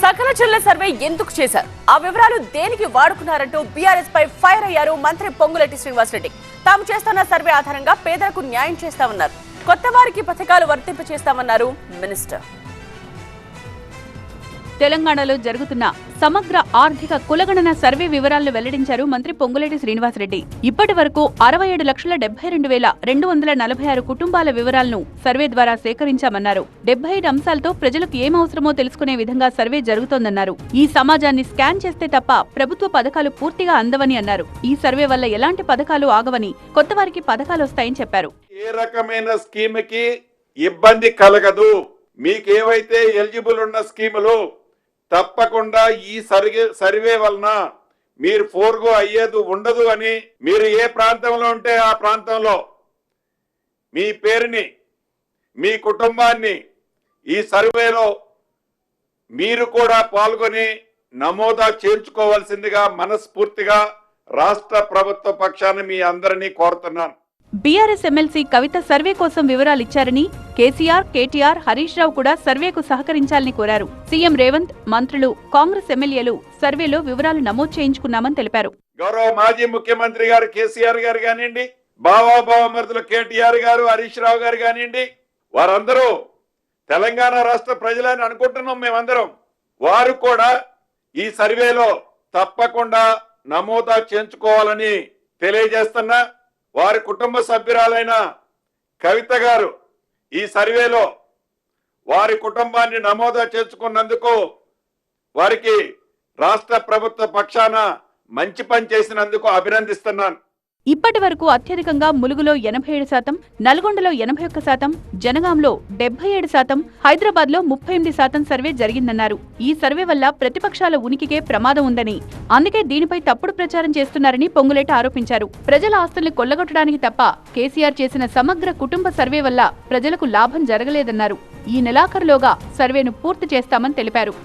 సకల జిల్లా సర్వే ఎందుకు చేశారు, ఆ వివరాలు దేనికి వాడుకున్నారంటూ బీఆర్ఎస్ పై ఫైర్ అయ్యారు మంత్రి పొంగులేటి శ్రీనివాసరెడ్డి. తాము చేస్తున్న సర్వే ఆధారంగా పేదలకు న్యాయం చేస్తామన్నారు. కొత్త వారికి పథకాలు వర్తింపచేస్తామన్నారు మినిస్టర్. తెలంగాణలో జరుగుతున్న సమగ్ర ఆర్థిక కులగణన సర్వే వివరాలను వెల్లడించారు మంత్రి పొంగులేటి శ్రీనివాసరెడ్డి. ఇప్పటి వరకు 67,72,246 కుటుంబాల వివరాలను సర్వే ద్వారా సేకరించామన్నారు. 75 అంశాలతో ప్రజలకు ఏమవసరమో తెలుసుకునే విధంగా సర్వే జరుగుతోందన్నారు. ఈ సమాజాన్ని స్కాన్ చేస్తే తప్ప ప్రభుత్వ పథకాలు పూర్తిగా అందవని అన్నారు. ఈ సర్వే వల్ల ఎలాంటి పథకాలు ఆగవని, కొత్త వారికి పథకాలు వస్తాయని చెప్పారు. ఏ రకమైన స్కీమ్కి ఇబ్బంది కలగదు. మీకేవైతే ఎలిజిబుల్ ఉన్న స్కీములు తప్పకుండా ఈ సర్వే వలన మీరు ఫోర్గో అయ్యేది ఉండదు అని, మీరు ఏ ప్రాంతంలో ఉంటే ఆ ప్రాంతంలో మీ పేరుని, మీ కుటుంబాన్ని ఈ సర్వేలో మీరు కూడా పాల్గొని నమోదా చేర్చుకోవాల్సిందిగా మనస్ఫూర్తిగా రాష్ట్ర ప్రభుత్వ పక్షాన మీ అందరినీ కోరుతున్నాను. బీఆర్ఎస్ ఎమ్మెల్సీ కవిత సర్వే కోసం వివరాలిచ్చారని, కేసీఆర్, కేటీఆర్, హరీష్ రావు కూడా సర్వేకు సహకరించాలని కోరారు. సీఎం రేవంత్, మంత్రులు, కాంగ్రెస్ ఎమ్మెల్యేలు సర్వేలో వివరాలు నమోదు చేయించుకున్నామని తెలిపారు. గౌరవ మాజీ ముఖ్యమంత్రి గారు కేసీఆర్ గారు కానివ్వండి, బావమరుదులు కేటీఆర్ గారు, హరీష్ రావు గారు కానివ్వండి, వారందరూ తెలంగాణ రాష్ట్ర ప్రజలని అనుకుంటున్నాం మేమందరం. వారు కూడా ఈ సర్వేలో తప్పకుండా నమోదా చేయించుకోవాలని తెలియజేస్తున్నా. వారి కుటుంబ సభ్యురాలైన కవిత గారు ఈ సర్వేలో వారి కుటుంబాన్ని నమోదా చేసుకున్నందుకు వారికి రాష్ట్ర ప్రభుత్వ పక్షాన మంచి పని చేసినందుకు అభినందిస్తున్నాను. ఇప్పటి వరకు అత్యధికంగా ములుగులో 87%, నల్గొండలో 81%, జనగాంలో 77%, హైదరాబాద్లో 38% సర్వే జరిగిందన్నారు. ఈ సర్వే వల్ల ప్రతిపక్షాల ఉనికికే ప్రమాదం ఉందని, అందుకే దీనిపై తప్పుడు ప్రచారం చేస్తున్నారని పొంగులేటి ఆరోపించారు. ప్రజల ఆస్తుల్ని కొల్లగొట్టడానికి తప్ప కేసీఆర్ చేసిన సమగ్ర కుటుంబ సర్వే వల్ల ప్రజలకు లాభం జరగలేదన్నారు. ఈ నెలాఖరులోగా సర్వేను పూర్తి చేస్తామని తెలిపారు.